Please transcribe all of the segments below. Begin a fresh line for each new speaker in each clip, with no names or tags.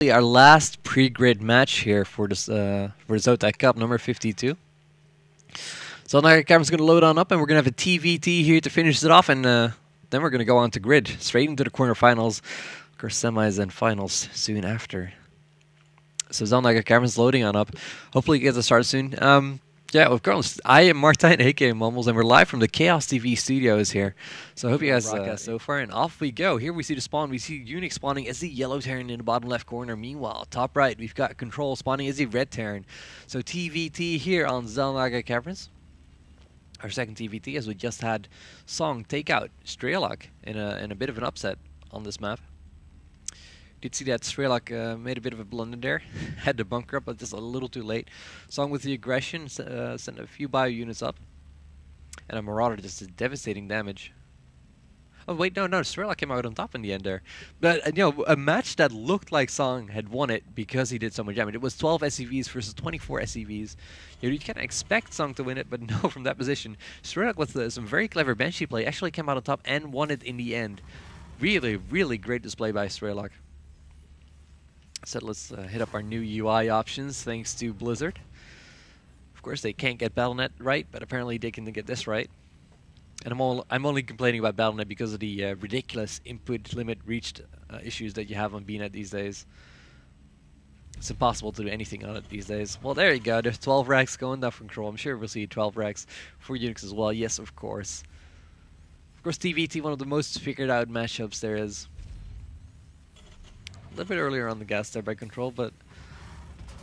Our last pre-grid match here for this for the Zotac Cup number 52. So now our camera's going to load on up, and we're going to have a TVT here to finish it off, and then we're going to go on to grid, straight into the quarterfinals, of course semis and finals soon after. So Zotac camera's loading on up. Hopefully it gets a start soon. Yeah, of course. I am Martijn, aka Mumbles, and we're live from the Chaos TV studios here. So I hope you guys so far, and off we go. Here we see the spawn. We see Unix spawning as the yellow Terran in the bottom left corner. Meanwhile, top right, we've got Control spawning as the red Terran. So TVT here on Zotac Caverns. Our second TVT, as we just had Song take out Strelok in a bit of an upset on this map. Did see that Strelok made a bit of a blunder there. Had the bunker up, but just a little too late. Song with the aggression, sent a few bio units up. And a Marauder just did devastating damage. Oh wait, no, Strelok came out on top in the end there. But, you know, a match that looked like Song had won it because he did so much damage. It was 12 SCVs versus 24 SCVs. You can't expect Song to win it, but no, from that position. Strelok with some very clever Banshee play actually came out on top and won it in the end. Really, really great display by Strelok. So let's hit up our new UI options thanks to Blizzard. Of course, they can't get Battle.net right, but apparently they can get this right. And I'm only complaining about Battle.net because of the ridiculous input limit reached issues that you have on BNet these days. It's impossible to do anything on it these days. Well, there you go. There's 12 racks going down from Control. I'm sure we'll see 12 racks for Unix as well. Yes, of course. Of course, TVT, one of the most figured out matchups there is. A little bit earlier on the gas there by Control, but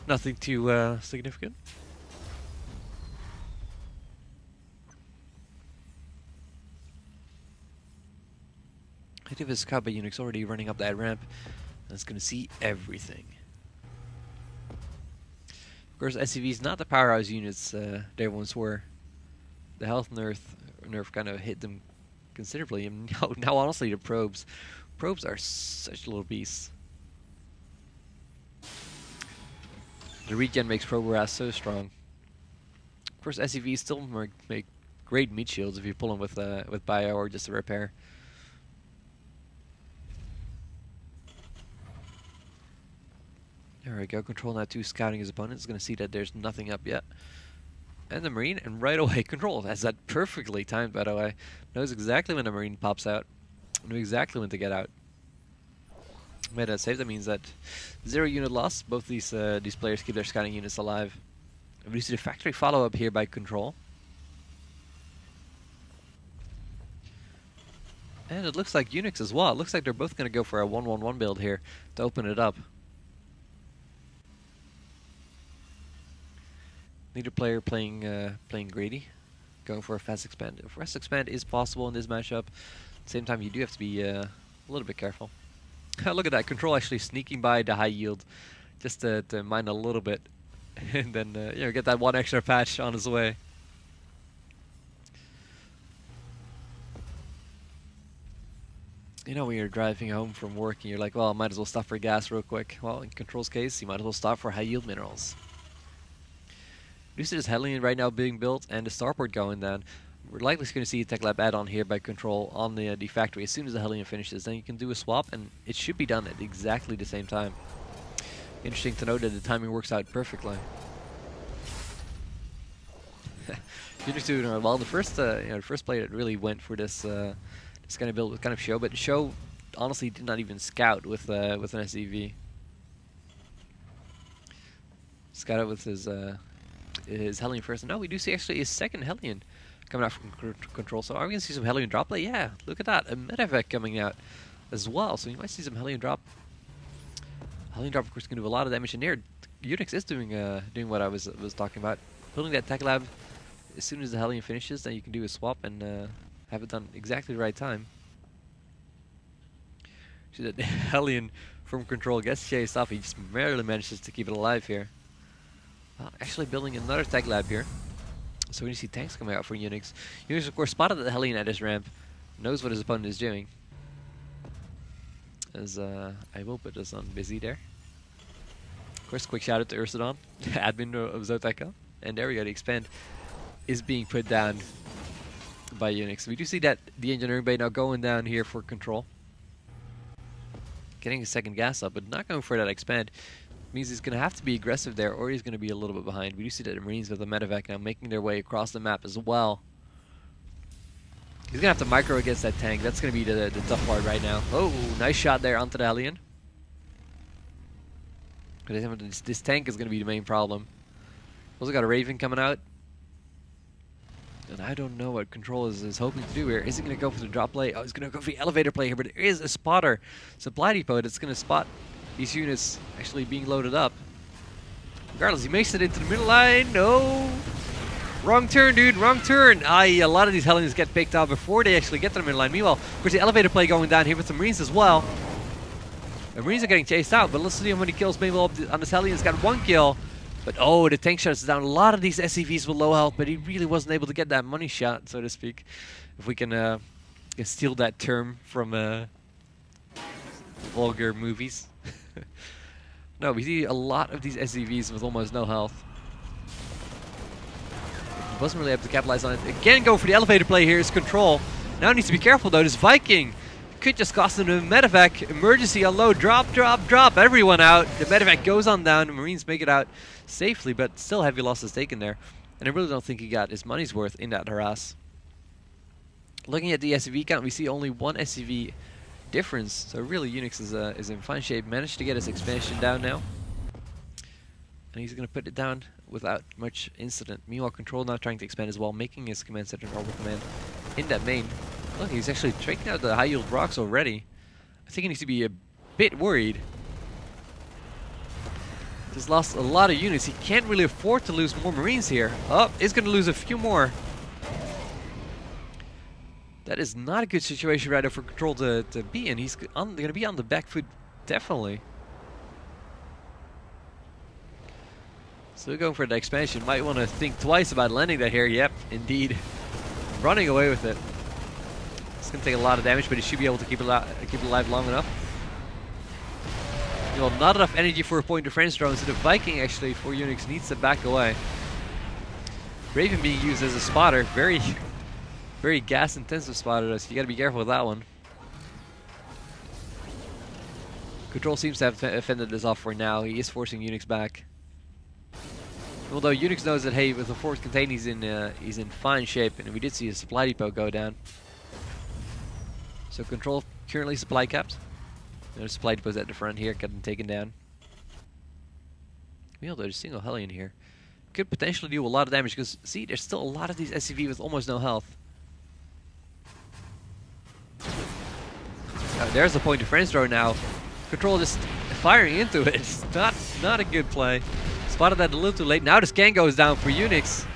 nothing too significant. Activist Kappa Unix already running up that ramp. That's going to see everything. Of course, SCVs not the powerhouse units they once were. The health nerf kind of hit them considerably. And now honestly, the probes are such little beasts. The regen makes probe harass so strong. Of course, SCVs still make great meat shields if you pull them with bio or just a repair. There we go. Control now 2 scouting his opponent. Is going to see that there's nothing up yet. And the Marine, and right away Control has that perfectly timed, by the way. Knows exactly when the Marine pops out. Knows exactly when to get out. Made that save. That means that 0 unit loss. Both these players keep their scouting units alive. And we see the factory follow-up here by Control. And it looks like Unix as well. It looks like they're both going to go for a 1-1-1 build here to open it up. Neither player playing greedy, going for a fast expand. A fast expand is possible in this matchup. At the same time, you do have to be a little bit careful. Look at that, Control actually sneaking by the high yield, just to mine a little bit, and then you know, get that one extra patch on his way. You know, when you're driving home from work and you're like, well, I might as well stop for gas real quick. Well, in Control's case, you might as well stop for high yield minerals. You see this Hellion right now being built and the starport going down. We're likely going to see a Tech Lab add-on here by Control on the factory as soon as the Hellion finishes. Then you can do a swap, and it should be done at exactly the same time. Interesting to note that the timing works out perfectly. Unix doing well. The first player that really went for this this kind of build was kind of Show, but Show honestly did not even scout with an SCV. Scout it with his Hellion first, and now we do see actually his second Hellion coming out from Control. So are we going to see some Hellion drop play? Yeah, look at that. A medevac coming out as well. So you might see some Hellion drop. Hellion drop, of course, can do a lot of damage in there. Unix is doing what I was talking about. Building that Tech Lab as soon as the Hellion finishes, then you can do a swap and have it done exactly the right time. See that Hellion from Control gets chased off. He just barely manages to keep it alive here. Actually building another Tech Lab here. So when you see tanks coming out for Unix. Unix, of course, spotted the Hellion at his ramp. Knows what his opponent is doing. As I will put this on busy there. Of course, quick shout out to Ursadon, admin of Zotac Cup. And there we go, the expand is being put down by Unix. We do see that the engineering bay now going down here for Control. getting a second gas up, but not going for that expand. Means he's going to have to be aggressive there, or he's going to be a little bit behind. We do see that the Marines with the medevac now making their way across the map as well. He's going to have to micro against that tank. That's going to be the tough part right now. Oh, nice shot there onto the Hellion. This tank is going to be the main problem. Also got a Raven coming out. And I don't know what Control is hoping to do here. Is he going to go for the drop play? Oh, he's going to go for the elevator play here, but there is a spotter. Supply depot that's going to spot these units actually being loaded up. Regardless, he makes it into the middle line. No! Wrong turn, dude. Wrong turn. A lot of these Hellions get picked off before they actually get to the middle line. Meanwhile, of course, the elevator play going down here with the Marines as well. The Marines are getting chased out, but let's see how many kills maybe on this Hellion's got 1 kill. But oh, the tank shuts down a lot of these SCVs with low health, but he really wasn't able to get that money shot, so to speak. If we can steal that term from vulgar movies. No, we see a lot of these SCVs with almost no health. He wasn't really able to capitalize on it. Again, go for the elevator play here is Control. Now needs to be careful though. This Viking could just cost him a medevac. Emergency unload. Drop, drop, drop. Everyone out. The medevac goes on down. The Marines make it out safely, but still heavy losses taken there. And I really don't think he got his money's worth in that harass. Looking at the SCV count, we see only 1 SCV difference. So really Unix is in fine shape. Managed to get his expansion down now. And he's going to put it down without much incident. Meanwhile, Control now trying to expand as well, making his command center normal command in that main. Look, he's actually taking out the high yield rocks already. I think he needs to be a bit worried. He's lost a lot of units. He can't really afford to lose more Marines here. Oh, he's going to lose a few more. That is not a good situation right now for Control to be in. He's going to be on the back foot, definitely. So we're going for the expansion. Might want to think twice about landing that here. Yep, indeed. Running away with it. It's going to take a lot of damage, but he should be able to keep it alive long enough. Well, not enough energy for a point of defense drone, so the Viking actually for Unix needs to back away. Raven being used as a spotter, very gas intensive spotter, so you got to be careful with that one. Control seems to have fended this off for now. He is forcing Unix back. Although Unix knows that, hey, with the forward contain, he's in fine shape, and we did see a supply depot go down. So Control currently supply capped. There's supply depots at the front here, getting taken down. Although there's a single Hellion here. Could potentially do a lot of damage, because see, there's still a lot of these SCV with almost no health. There's a point of friends drone now. Control just firing into it. It's not a good play. Spotted that a little too late. Now the scan goes down for Unix.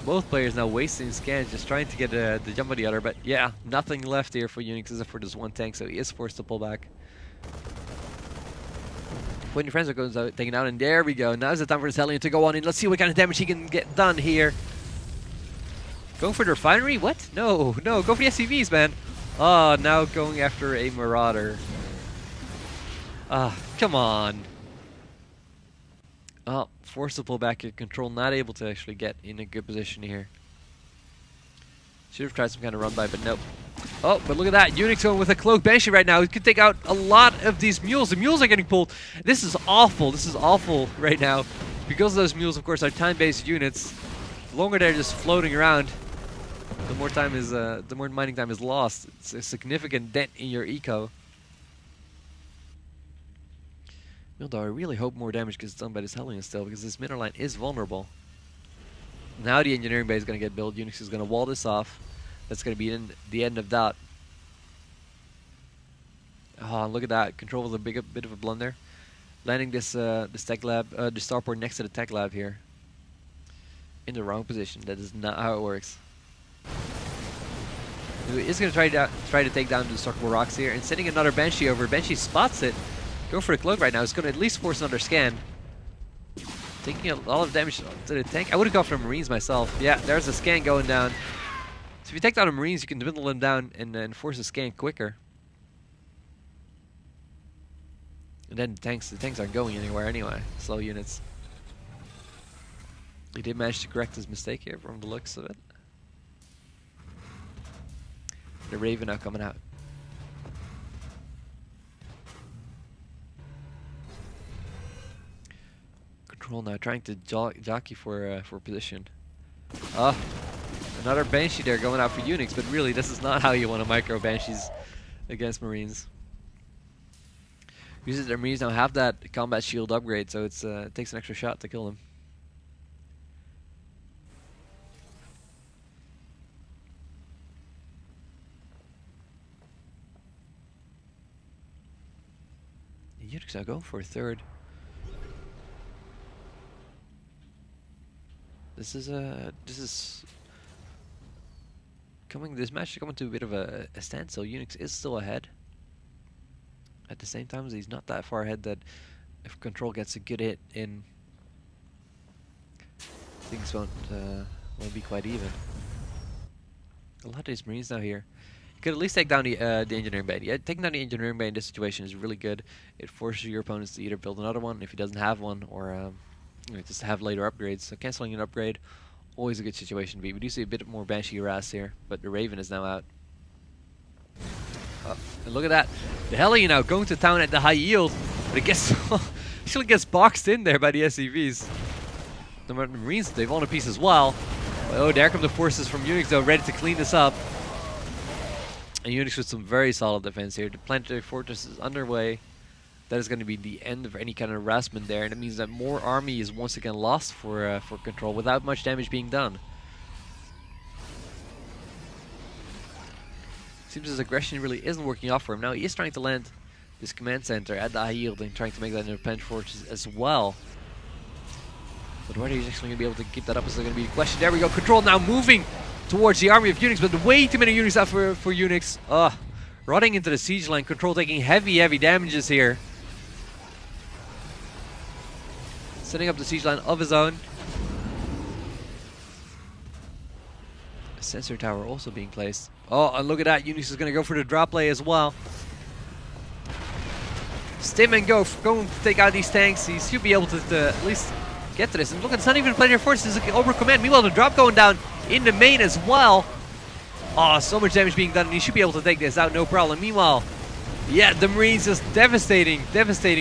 Both players now wasting scans, just trying to get the jump on the other. But yeah, nothing left here for Unix except for this one tank, so he is forced to pull back. Point of friends are going taken out, and there we go. Now is the time for this Hellion to go on in. Let's see what kind of damage he can get done here. Going for the refinery? What? No, go for the SCVs, man. Oh, now going after a Marauder. Come on. Oh, forced to pull back here. Control not able to actually get in a good position here. Should have tried some kind of run by, but nope. Oh, but look at that. Unix going with a cloak banshee right now. He could take out a lot of these mules. The mules are getting pulled. This is awful. This is awful right now. Because those mules, of course, are time-based units. The longer they're just floating around, the more mining time is lost. It's a significant dent in your eco. Although I really hope more damage gets done by this Hellion still, because this middle line is vulnerable. Now the engineering bay is going to get built. Unix is going to wall this off. That's going to be in the end of that. Oh, look at that. Control was a bit of a blunder. Landing this tech lab, the starport next to the tech lab here. In the wrong position. That is not how it works. He is going to try to take down the Destructible Rocks here, and sending another Banshee over. Banshee spots it. Go for a cloak right now. It's going to at least force another scan. Taking a lot of damage to the tank. I would have gone for Marines myself. Yeah, there's a scan going down. So if you take down the Marines, you can dwindle them down and then force a scan quicker. And then the tanks aren't going anywhere anyway. Slow units. He did manage to correct his mistake here from the looks of it. The Raven now coming out. Control now trying to jockey for position. Another Banshee there going out for Unix, but really this is not how you want to micro Banshees against Marines. Uses their Marines now have that combat shield upgrade, so it's it takes an extra shot to kill them. Unix now going for a third. This is coming. This match is coming to a bit of a standstill. Unix is still ahead. At the same time, he's not that far ahead that if Control gets a good hit in, things won't be quite even. A lot of these Marines now here. You could at least take down the engineering bay. Yeah, taking down the engineering bay in this situation is really good. It forces your opponents to either build another one if he doesn't have one, or just have later upgrades. So canceling an upgrade, always a good situation to be. We do see a bit more Banshee harass here, but the Raven is now out. And look at that. The Heli now going to town at the high yield, but it gets actually gets boxed in there by the SCVs. The Marines, they've on a piece as well. Oh, there come the forces from Unix though, ready to clean this up. And Unix with some very solid defense here. The planetary fortress is underway. That is going to be the end of any kind of harassment there, and it means that more army is once again lost for Control without much damage being done. Seems his aggression really isn't working off for him. Now he is trying to land this command center at the high yield and trying to make that into a planetary fortress as well. But whether he's actually going to be able to keep that up is going to be the question. There we go. Control now moving towards the army of Unix, but way too many units out for Unix. Running into the siege line. Control taking heavy damages here. Setting up the siege line of his own. A sensor tower also being placed. Oh, and look at that. Unix is going to go for the drop play as well. Stim and go and take out these tanks. He should be able to at least get to this. And look, it's not even planetary forces over command. Meanwhile, the drop going down in the main as well. Oh, so much damage being done, and he should be able to take this out, no problem. Meanwhile, yeah, the Marines just devastating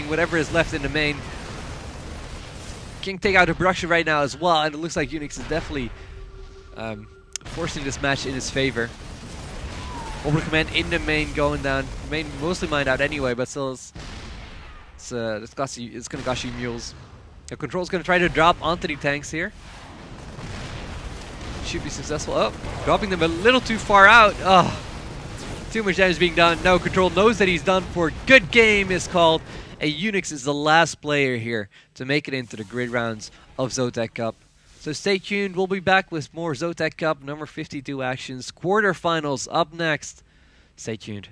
whatever is left in the main. Can take out the production right now as well, and it looks like Unix is definitely forcing this match in his favor. Over command in the main going down. Main mostly mined out anyway, but still it's going to cost you mules. The Control's going to try to drop onto the tanks here. Should be successful. Oh, dropping them a little too far out. Oh, too much damage being done. No, Control knows that he's done for. Good game is called. And Unix is the last player here to make it into the grid rounds of Zotac Cup. So stay tuned. We'll be back with more Zotac Cup number 52 actions. Quarterfinals up next. Stay tuned.